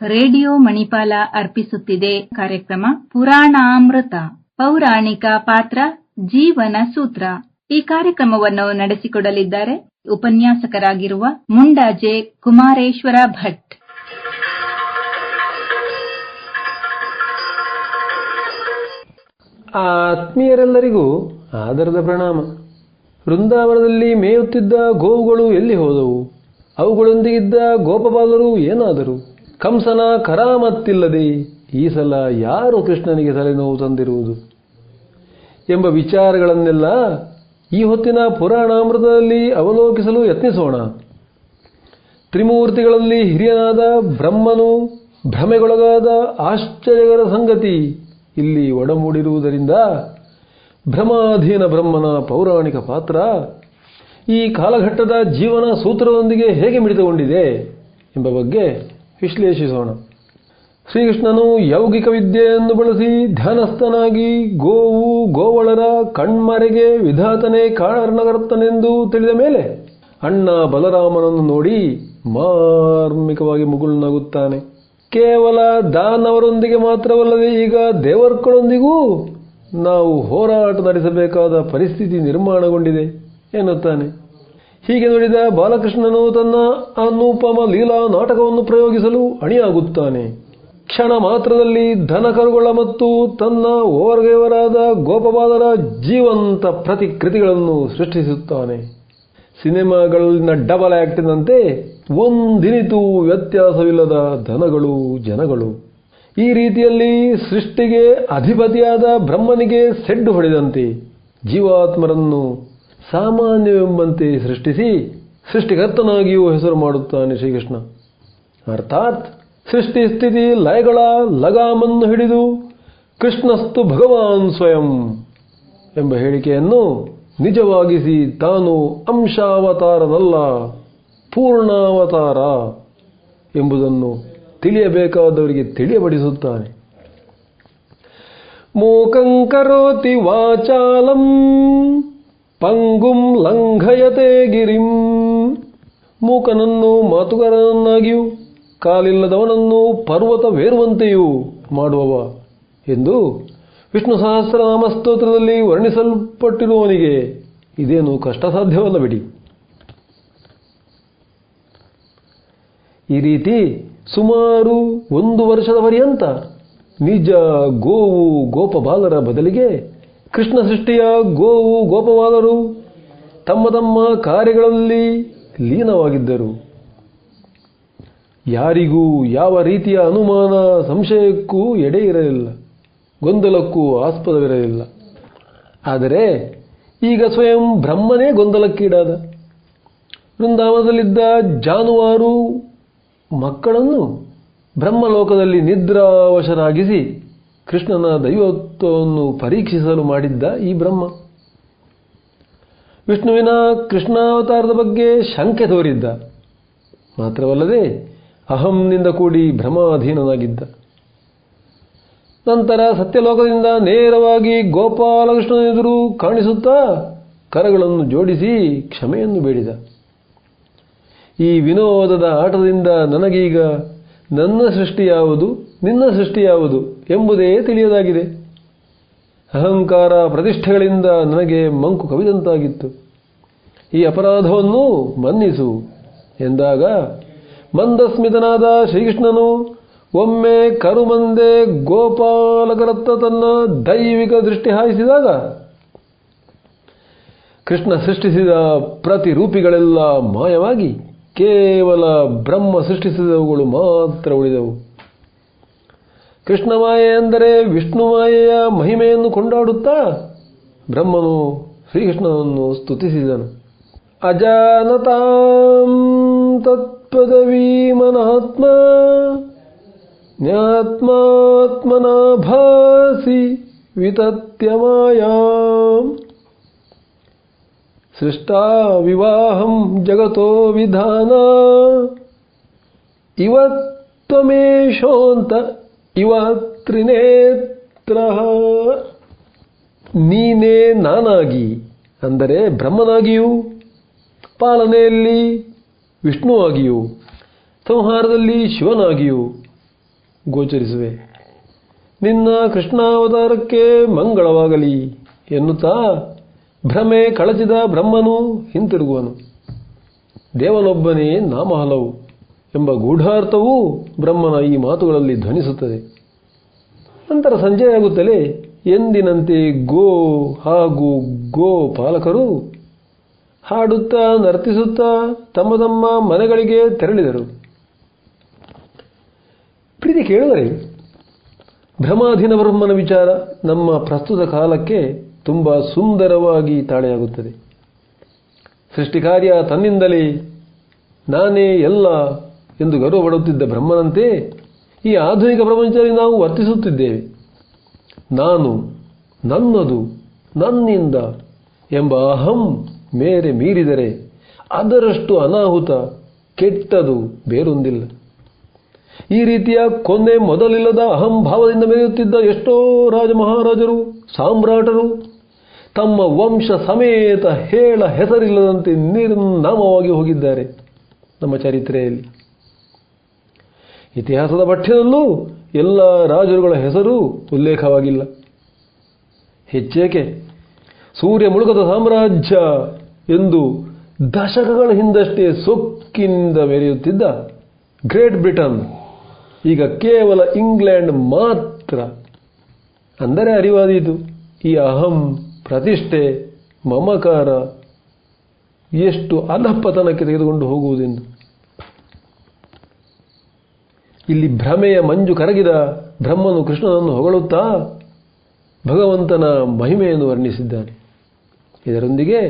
Radio Manipal ಅರ್ಪಿಸುತ್ತಿದೆ ಕಾರ್ಯಕ್ರಮ ಪುರಾಣಾಮೃತ ಪೌರಾಣಿಕ ಪಾತ್ರ ಜೀವನ ಸೂತ್ರ. ಈ ಕಾರ್ಯಕ್ರಮವನ್ನು ನಡೆಸಿಕೊಡಲಿದ್ದಾರೆ ಉಪನ್ಯಾಸಕರಾಗಿರುವ ಮುಂಡಾಜೆ ಕುಮಾರೇಶ್ವರ ಭಟ್. ಆತ್ಮೀಯರೆಲ್ಲರಿಗೂ ಆದರದ ಪ್ರಣಾಮ. ವೃಂದಾವನದಲ್ಲಿ ಮೇಯುತ್ತಿದ್ದ ಗೋವುಗಳು ಎಲ್ಲಿ ಹೋದವು? ಅವುಗಳೊಂದಿಗಿದ್ದ ಗೋಪಬಾಲರು ಏನಾದರು? ಕಂಸನ ಕರಾಮತ್ತಿಲ್ಲದೆ ಈ ಸಲ ಯಾರು ಕೃಷ್ಣನಿಗೆ ತಲೆನೋವು ತಂದಿರುವುದು ಎಂಬ ವಿಚಾರಗಳನ್ನೆಲ್ಲ ಈ ಹೊತ್ತಿನ ಪುರಾಣಾಮೃತದಲ್ಲಿ ಅವಲೋಕಿಸಲು ಯತ್ನಿಸೋಣ. ತ್ರಿಮೂರ್ತಿಗಳಲ್ಲಿ ಹಿರಿಯನಾದ ಬ್ರಹ್ಮನು ಭ್ರಮೆಗೊಳಗಾದ ಆಶ್ಚರ್ಯಕರ ಸಂಗತಿ ಇಲ್ಲಿ ಒಡಮೂಡಿರುವುದರಿಂದ ಭ್ರಮಾಧೀನ ಬ್ರಹ್ಮನ ಪೌರಾಣಿಕ ಪಾತ್ರ ಈ ಕಾಲಘಟ್ಟದ ಜೀವನ ಸೂತ್ರದೊಂದಿಗೆ ಹೇಗೆ ಮಿಳಿತಗೊಂಡಿದೆ ಎಂಬ ಬಗ್ಗೆ ವಿಶ್ಲೇಷಿಸೋಣ. ಶ್ರೀಕೃಷ್ಣನು ಯೌಗಿಕ ವಿದ್ಯೆಯನ್ನು ಬಳಸಿ ಧ್ಯಾನಸ್ಥನಾಗಿ ಗೋವು ಗೋವಳರ ಕಣ್ಮರೆಗೆ ವಿಧಾತನೇ ಕಾರಣಕರ್ತನೆಂದು ತಿಳಿದ ಮೇಲೆ ಅಣ್ಣ ಬಲರಾಮನನ್ನು ನೋಡಿ ಮಾರ್ಮಿಕವಾಗಿ ಮುಗುಳ್ನಗುತ್ತಾನೆ. ಕೇವಲ ದಾನವರೊಂದಿಗೆ ಮಾತ್ರವಲ್ಲದೆ ಈಗ ದೇವರ್ಗಳೊಂದಿಗೂ ನಾವು ಹೋರಾಟ ನಡೆಸಬೇಕಾದ ಪರಿಸ್ಥಿತಿ ನಿರ್ಮಾಣಗೊಂಡಿದೆ ಎನ್ನುತ್ತಾನೆ. ಹೀಗೆ ನೋಡಿದ ಬಾಲಕೃಷ್ಣನು ತನ್ನ ಅನುಪಮ ಲೀಲಾ ನಾಟಕವನ್ನು ಪ್ರಯೋಗಿಸಲು ಅಣಿಯಾಗುತ್ತಾನೆ. ಕ್ಷಣ ಮಾತ್ರದಲ್ಲಿ ದನಕರುಗಳ ಮತ್ತು ತನ್ನ ಓವರ್ಗೇವರಾದ ಗೋಪಬಾಲರ ಜೀವಂತ ಪ್ರತಿಕೃತಿಗಳನ್ನು ಸೃಷ್ಟಿಸುತ್ತಾನೆ. ಸಿನಿಮಾಗಳಲ್ಲಿನ ಡಬಲ್ ಆಕ್ಟಿನಂತೆ ಒಂದಿನಿತೂ ವ್ಯತ್ಯಾಸವಿಲ್ಲದ ದನಗಳು ಜನಗಳು. ಈ ರೀತಿಯಲ್ಲಿ ಸೃಷ್ಟಿಗೆ ಅಧಿಪತಿಯಾದ ಬ್ರಹ್ಮನಿಗೆ ಸೆಡ್ಡು ಹೊಡೆದಂತೆ ಜೀವಾತ್ಮರನ್ನು ಸಾಮಾನ್ಯವೆಂಬಂತೆ ಸೃಷ್ಟಿಸಿ ಸೃಷ್ಟಿಕರ್ತನಾಗಿಯೂ ಹೆಸರು ಮಾಡುತ್ತಾನೆ ಶ್ರೀಕೃಷ್ಣ. ಅರ್ಥಾತ್ ಸೃಷ್ಟಿ ಸ್ಥಿತಿ ಲಯಗಳ ಲಗಾಮನ್ನು ಹಿಡಿದು ಕೃಷ್ಣಸ್ತು ಭಗವಾನ್ ಸ್ವಯಂ ಎಂಬ ಹೇಳಿಕೆಯನ್ನು ನಿಜವಾಗಿಸಿ ತಾನು ಅಂಶಾವತಾರನಲ್ಲ ಪೂರ್ಣಾವತಾರ ಎಂಬುದನ್ನು ತಿಳಿಯಬೇಕಾದವರಿಗೆ ತಿಳಿಯಪಡಿಸುತ್ತಾನೆ. ಮೂಕಂ ಕರೋತಿ ವಾಚಾಲಂ ಪಂಗುಂ ಲಂಘಯತೆ ಗಿರಿಂ. ಮೂಕನನ್ನು ಮಾತುಗಾರನನ್ನಾಗಿಯೂ ಕಾಲಿಲ್ಲದವನನ್ನು ಪರ್ವತವೇರುವಂತೆಯೂ ಮಾಡುವವ ಎಂದು ವಿಷ್ಣು ಸಹಸ್ರನಾಮ ಸ್ತೋತ್ರದಲ್ಲಿ ವರ್ಣಿಸಲ್ಪಟ್ಟಿರುವವನಿಗೆ ಇದೇನು ಕಷ್ಟ ಸಾಧ್ಯವಲ್ಲ ಬಿಡಿ. ಈ ರೀತಿ ಸುಮಾರು 1 ವರ್ಷದ ಪರ್ಯಂತ ನಿಜ ಗೋವು ಗೋಪಬಾಲರ ಬದಲಿಗೆ ಕೃಷ್ಣ ಸೃಷ್ಟಿಯ ಗೋವು ಗೋಪಬಾಲರು ತಮ್ಮ ತಮ್ಮ ಕಾರ್ಯಗಳಲ್ಲಿ ಲೀನವಾಗಿದ್ದರು. ಯಾರಿಗೂ ಯಾವ ರೀತಿಯ ಅನುಮಾನ ಸಂಶಯಕ್ಕೂ ಎಡೆ ಇರಲಿಲ್ಲ, ಗೊಂದಲಕ್ಕೂ ಆಸ್ಪದವಿರಲಿಲ್ಲ. ಆದರೆ ಈಗ ಸ್ವಯಂ ಬ್ರಹ್ಮನೇ ಗೊಂದಲಕ್ಕೀಡಾದ. ವೃಂದಾವನದಲ್ಲಿದ್ದ ಜಾನುವಾರು ಮಕ್ಕಳನ್ನು ಬ್ರಹ್ಮಲೋಕದಲ್ಲಿ ನಿದ್ರಾವಶರಾಗಿಸಿ ಕೃಷ್ಣನ ದೈವತ್ವವನ್ನು ಪರೀಕ್ಷಿಸಲು ಮಾಡಿದ್ದ ಈ ಬ್ರಹ್ಮ ವಿಷ್ಣುವಿನ ಕೃಷ್ಣಾವತಾರದ ಬಗ್ಗೆ ಶಂಕೆ ತೋರಿದ್ದ. ಮಾತ್ರವಲ್ಲದೆ ಅಹಂನಿಂದ ಕೂಡಿ ಭ್ರಮಾಧೀನನಾಗಿದ್ದ. ನಂತರ ಸತ್ಯಲೋಕದಿಂದ ನೇರವಾಗಿ ಗೋಪಾಲಕೃಷ್ಣನೆದುರು ಕಾಣಿಸುತ್ತಾ ಕರಗಳನ್ನು ಜೋಡಿಸಿ ಕ್ಷಮೆಯನ್ನು ಬೇಡಿದ. ಈ ವಿನೋದದ ಆಟದಿಂದ ನನಗೀಗ ನನ್ನ ಸೃಷ್ಟಿ ಯಾವುದು ನಿನ್ನ ಸೃಷ್ಟಿ ಯಾವುದು ಎಂಬುದೇ ತಿಳಿಯದಾಗಿದೆ. ಅಹಂಕಾರ ಪ್ರತಿಷ್ಠೆಗಳಿಂದ ನನಗೆ ಮಂಕು ಕವಿದಂತಾಗಿತ್ತು. ಈ ಅಪರಾಧವನ್ನು ಮನ್ನಿಸು ಎಂದಾಗ ಮಂದಸ್ಮಿತನಾದ ಶ್ರೀಕೃಷ್ಣನು ಒಮ್ಮೆ ಕರುಮಂದೆ ಗೋಪಾಲಕರತ್ತ ತನ್ನ ದೈವಿಕ ದೃಷ್ಟಿ ಹಾಯಿಸಿದಾಗ ಕೃಷ್ಣ ಸೃಷ್ಟಿಸಿದ ಪ್ರತಿರೂಪಿಗಳೆಲ್ಲ ಮಾಯವಾಗಿ ಕೇವಲ ಬ್ರಹ್ಮ ಸೃಷ್ಟಿಸಿದವುಗಳು ಮಾತ್ರ ಉಳಿದವು. ಕೃಷ್ಣ ಮಾಯೆ ಅಂದರೆ ವಿಷ್ಣು ಮಾಯೆಯ ಮಹಿಮೆಯನ್ನು ಕೊಂಡಾಡುತ್ತಾ ಬ್ರಹ್ಮನು ಶ್ರೀಕೃಷ್ಣನನ್ನು ಸ್ತುತಿಸಿದನು. ಅಜಾನತಾಂ ತತ್ಪದವೀಮನಾತ್ಮ ಜ್ಞಾತ್ಮಾತ್ಮನಾಭಾಸಿ ವಿತತ್ಯ ಮಾಯಾಂ ಸೃಷ್ಟಾ ವಿವಾಹಂ ಜಗತೋ ವಿಧಾನ ಇವತ್ವಮೇಶೋಂತ ಇವ ತ್ರಿನೇತ್ರಃ. ನೀನೇ ನಾನಾಗಿ ಅಂದರೆ ಬ್ರಹ್ಮನಾಗಿಯೂ, ಪಾಲನೆಯಲ್ಲಿ ವಿಷ್ಣುವಾಗಿಯೂ, ಸಂಹಾರದಲ್ಲಿ ಶಿವನಾಗಿಯೂ, ಗೋಚರಿಸುವೆ. ನಿನ್ನ ಕೃಷ್ಣಾವತಾರಕ್ಕೆ ಮಂಗಳವಾಗಲಿ ಎನ್ನುತ್ತಾ ಭ್ರಮೆ ಕಳಚಿದ ಬ್ರಹ್ಮನು ಹಿಂತಿರುಗುವನು. ದೇವನೊಬ್ಬನೇ ನಾಮ ಹಲವು ಎಂಬ ಗೂಢಾರ್ಥವೂ ಬ್ರಹ್ಮನ ಈ ಮಾತುಗಳಲ್ಲಿ ಧ್ವನಿಸುತ್ತದೆ. ನಂತರ ಸಂಜೆಯಾಗುತ್ತಲೇ ಎಂದಿನಂತೆ ಗೋ ಹಾಗೂ ಗೋ ಪಾಲಕರು ಹಾಡುತ್ತಾ ನರ್ತಿಸುತ್ತಾ ತಮ್ಮ ತಮ್ಮ ಮನೆಗಳಿಗೆ ತೆರಳಿದರು. ಪ್ರೀತಿ ಕೇಳುವರೆ, ಭ್ರಮಾಧೀನ ಬ್ರಹ್ಮನ ವಿಚಾರ ನಮ್ಮ ಪ್ರಸ್ತುತ ಕಾಲಕ್ಕೆ ತುಂಬಾ ಸುಂದರವಾಗಿ ತಾಳೆಯಾಗುತ್ತದೆ. ಸೃಷ್ಟಿಕಾರ್ಯ ತನ್ನಿಂದಲೇ ನಾನೇ ಎಲ್ಲ ಎಂದು ಗರ್ವಪಡುತ್ತಿದ್ದ ಬ್ರಹ್ಮನಂತೆ ಈ ಆಧುನಿಕ ಪ್ರಪಂಚದಲ್ಲಿ ನಾವು ವರ್ತಿಸುತ್ತಿದ್ದೇವೆ. ನಾನು, ನನ್ನದು, ನನ್ನಿಂದ ಎಂಬ ಅಹಂ ಮೇರೆ ಮೀರಿದರೆ ಅದರಷ್ಟು ಅನಾಹುತ ಕೆಟ್ಟದು ಬೇರೊಂದಿಲ್ಲ. ಈ ರೀತಿಯ ಕೊನೆ ಮೊದಲಿಲ್ಲದ ಅಹಂಭಾವದಿಂದ ಮೆರೆಯುತ್ತಿದ್ದ ಎಷ್ಟೋ ರಾಜ ಮಹಾರಾಜರು, ಸಾಮ್ರಾಟರು ತಮ್ಮ ವಂಶ ಸಮೇತ ಹೇಳ ಹೆಸರಿಲ್ಲದಂತೆ ನಿರ್ನಾಮವಾಗಿ ಹೋಗಿದ್ದಾರೆ. ನಮ್ಮ ಚರಿತ್ರೆಯಲ್ಲಿ ಇತಿಹಾಸದ ಪಠ್ಯದಲ್ಲೂ ಎಲ್ಲ ರಾಜರುಗಳ ಹೆಸರು ಉಲ್ಲೇಖವಾಗಿಲ್ಲ. ಹೆಚ್ಚೇಕೆ ಸೂರ್ಯ ಮುಳುಗದ ಸಾಮ್ರಾಜ್ಯ ಎಂದು ದಶಕಗಳ ಹಿಂದಷ್ಟೇ ಸೊಕ್ಕಿನಿಂದ ಮೆರೆಯುತ್ತಿದ್ದ ಗ್ರೇಟ್ ಬ್ರಿಟನ್ ಈಗ ಕೇವಲ ಇಂಗ್ಲೆಂಡ್ ಮಾತ್ರ. ಅಂದರೆ ಅರಿವಾದೀತು ಈ ಅಹಂ, ಪ್ರತಿಷ್ಠೆ, ಮಮಕಾರ ಎಷ್ಟು ಅಧಃಪತನಕ್ಕೆ ತೆಗೆದುಕೊಂಡು ಹೋಗುವುದೆಂದು. ಇಲ್ಲಿ ಭ್ರಮೆಯ ಮಂಜು ಕರಗಿದ ಬ್ರಹ್ಮನು ಕೃಷ್ಣನನ್ನು ಹೊಗಳುತ್ತಾ ಭಗವಂತನ ಮಹಿಮೆಯನ್ನು ವರ್ಣಿಸಿದ್ದಾನೆ. ಇದರೊಂದಿಗೆ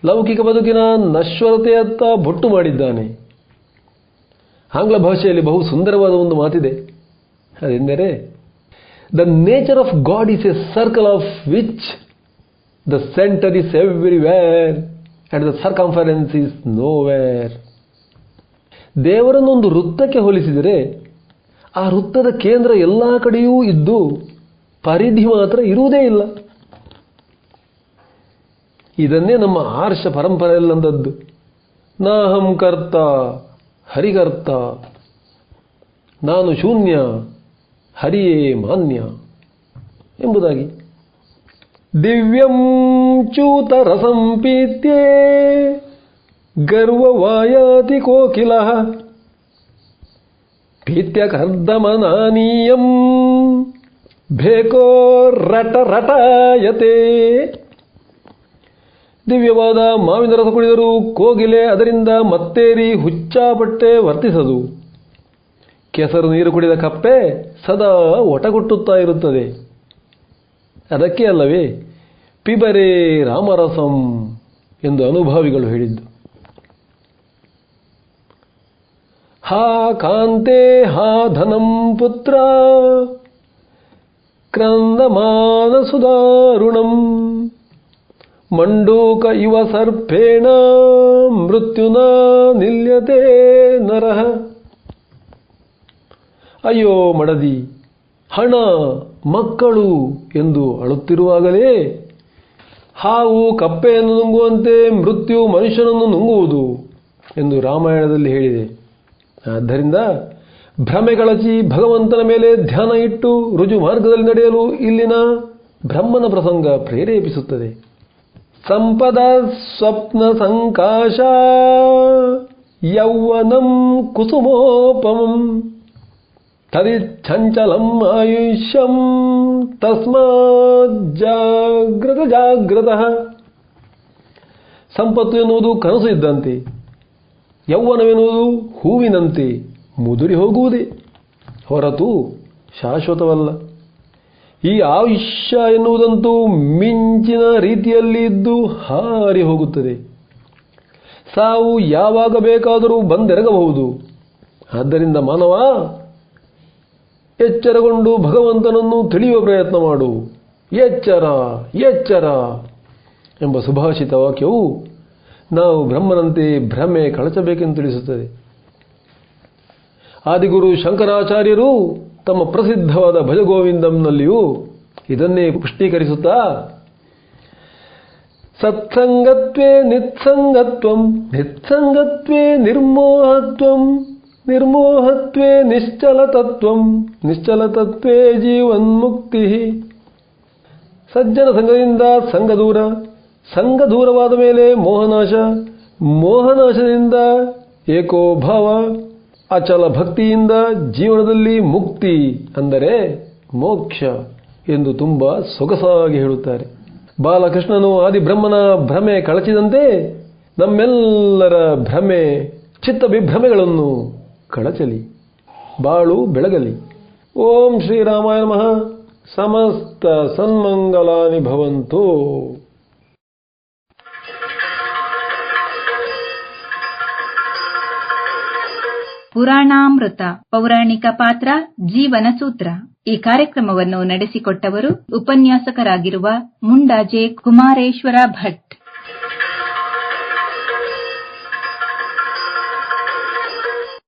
ಲೌಕಿಕ ಬದುಕಿನ ನಶ್ವರತೆಯತ್ತ ಬೊಟ್ಟು ಮಾಡಿದ್ದಾನೆ. ಆಂಗ್ಲ ಭಾಷೆಯಲ್ಲಿ ಬಹು ಸುಂದರವಾದ ಒಂದು ಮಾತಿದೆ. ಅದೆಂದರೆ, the nature of God is a circle of which the centre is everywhere and the circumference is nowhere. ದೇವರನ್ನೊಂದು ವೃತ್ತಕ್ಕೆ ಹೋಲಿಸಿದರೆ ಆ ವೃತ್ತದ ಕೇಂದ್ರ ಎಲ್ಲ ಕಡೆಯೂ ಇದ್ದು ಪರಿಧಿ ಮಾತ್ರ ಇರುವುದೇ ಇಲ್ಲ. ಇದನ್ನೇ ನಮ್ಮ ಆರ್ಷ ಪರಂಪರೆಯಲ್ಲಂದದ್ದು ನಾಹಂ ಕರ್ತ ಹರಿಕರ್ತ, ನಾನು ಶೂನ್ಯ ಹರಿಯೇ ಮಾನ್ಯ ಎಂಬುದಾಗಿ. ದಿವ್ಯಂ ಚ್ಯೂತ ರಸಂ ಪೀತ್ಯೇ ಗರ್ವವಾಯಾತಿ ಕೋಕಿಲಃ ಪೀತ್ಯ ಕರ್ದಮನಾನೀಯಂ ಭೇಕೋ ರಟ ರಟಾಯತೆ. ದಿವ್ಯವಾದ ಮಾವಿನ ರಸ ಕುಡಿದರೂ ಕೋಗಿಲೆ ಅದರಿಂದ ಮತ್ತೇರಿ ಹುಚ್ಚಾಪಟ್ಟೆ ವರ್ತಿಸದು. ಕೆಸರು ನೀರು ಕುಡಿದ ಕಪ್ಪೆ ಸದಾ ಒಟಗುಟ್ಟುತ್ತಾ ಇರುತ್ತದೆ. ಅದಕ್ಕೆ ಅಲ್ಲವೇ ಪಿಬರೇ ರಾಮರಸಂ ಎಂದು ಅನುಭಾವಿಗಳು ಹೇಳಿದ್ದು. ಹಾ ಕಾಂತೆ ಹಾ ಧನಂ ಪುತ್ರ ಕ್ರಂದಮಾನ ಸುದಾರುಣಂ ಮಂಡೂಕ ಇವ ಸರ್ಪೇಣ ಮೃತ್ಯುನ ನಿಲ್ಯತೆ ನರಃ. ಅಯ್ಯೋ ಮಡದಿ, ಹಣ, ಮಕ್ಕಳು ಎಂದು ಅಳುತ್ತಿರುವಾಗಲೇ ಹಾವು ಕಪ್ಪೆಯನ್ನು ನುಂಗುವಂತೆ ಮೃತ್ಯು ಮನುಷ್ಯನನ್ನು ನುಂಗುವುದು ಎಂದು ರಾಮಾಯಣದಲ್ಲಿ ಹೇಳಿದೆ. ಆದ್ದರಿಂದ ಭ್ರಮೆಗಳಚಿ ಭಗವಂತನ ಮೇಲೆ ಧ್ಯಾನ ಇಟ್ಟು ರುಜು ಮಾರ್ಗದಲ್ಲಿ ನಡೆಯಲು ಇಲ್ಲಿನ ಬ್ರಹ್ಮನ ಪ್ರಸಂಗ ಪ್ರೇರೇಪಿಸುತ್ತದೆ. ಸಂಪದ ಸ್ವಪ್ನ ಸಂಕಾಶ ಯೌವನಂ ಕುಸುಮೋಪಮಂ ತದಿಚ್ಛಂಚಲಂ ಆಯುಷ್ಯಂ ತಸ್ಮಾತ್ ಜಾಗ್ರತ ಜಾಗ್ರತಃ. ಸಂಪತ್ತು ಎನ್ನುವುದು ಕನಸು ಇದ್ದಂತೆ, ಯೌವನವೆನ್ನುವುದು ಹೂವಿನಂತೆ ಮುದುರಿ ಹೋಗುವುದೇ ಹೊರತು ಶಾಶ್ವತವಲ್ಲ. ಈ ಆಯುಷ್ಯ ಎನ್ನುವುದಂತೂ ಮಿಂಚಿನ ರೀತಿಯಲ್ಲಿ ಇದ್ದು ಹಾರಿ ಹೋಗುತ್ತದೆ. ಸಾವು ಯಾವಾಗ ಬೇಕಾದರೂ ಬಂದೆರಗಬಹುದು. ಆದ್ದರಿಂದ ಮಾನವ ಎಚ್ಚರಗೊಂಡು ಭಗವಂತನನ್ನು ತಿಳಿಯುವ ಪ್ರಯತ್ನ ಮಾಡು. ಎಚ್ಚರ ಎಚ್ಚರ ಎಂಬ ಸುಭಾಷಿತ ವಾಕ್ಯವು ನಾವು ಬ್ರಹ್ಮನಂತೆ ಭ್ರಮೆ ಕಳಚಬೇಕೆಂದು ತಿಳಿಸುತ್ತದೆ. ಆದಿಗುರು ಶಂಕರಾಚಾರ್ಯರು ತಮ್ಮ ಪ್ರಸಿದ್ಧವಾದ ಭಜಗೋವಿಂದಂನಲ್ಲಿಯೂ ಇದನ್ನೇ ಪುಷ್ಟೀಕರಿಸುತ್ತಾ ಸತ್ಸಂಗತ್ವೇ ನಿತ್ಸಂಗತ್ವಂ ನಿತ್ಸಂಗತ್ವೇ ನಿರ್ಮೋಹತ್ವಂ ನಿರ್ಮೋಹತ್ವೇ ನಿಶ್ಚಲತತ್ವಂ ನಿಶ್ಚಲತತ್ವೇ ಜೀವನ್ಮುಕ್ತಿ. ಸಜ್ಜನ ಸಂಘದಿಂದ ಸಂಘ ದೂರ, ಸಂಘ ದೂರವಾದ ಮೇಲೆ ಮೋಹನಾಶ, ಮೋಹನಾಶದಿಂದ ಏಕೋಭಾವ, ಅಚಲ ಭಕ್ತಿಯಿಂದ ಜೀವನದಲ್ಲಿ ಮುಕ್ತಿ ಅಂದರೆ ಮೋಕ್ಷ ಎಂದು ತುಂಬಾ ಸೊಗಸಾಗಿ ಹೇಳುತ್ತಾರೆ. ಬಾಲಕೃಷ್ಣನು ಆದಿಬ್ರಹ್ಮನ ಭ್ರಮೆ ಕಳಚಿದಂತೆ ನಮ್ಮೆಲ್ಲರ ಭ್ರಮೆ ಚಿತ್ತ ವಿಭ್ರಮೆಗಳನ್ನು ಕಳಚಲಿ, ಬಾಳು ಬೆಳಗಲಿ. ಓಂ ಶ್ರೀರಾಮಾಯ ನಮಃ. ಸಮಸ್ತ ಸನ್ಮಂಗಲಾನಿ ಭವಂತು. ಪುರಾಣಾಮೃತ ಪೌರಾಣಿಕ ಪಾತ್ರ ಜೀವನ ಸೂತ್ರ. ಈ ಕಾರ್ಯಕ್ರಮವನ್ನು ನಡೆಸಿಕೊಟ್ಟವರು ಉಪನ್ಯಾಸಕರಾಗಿರುವ ಮುಂಡಾಜೆ ಕುಮಾರೇಶ್ವರ ಭಟ್.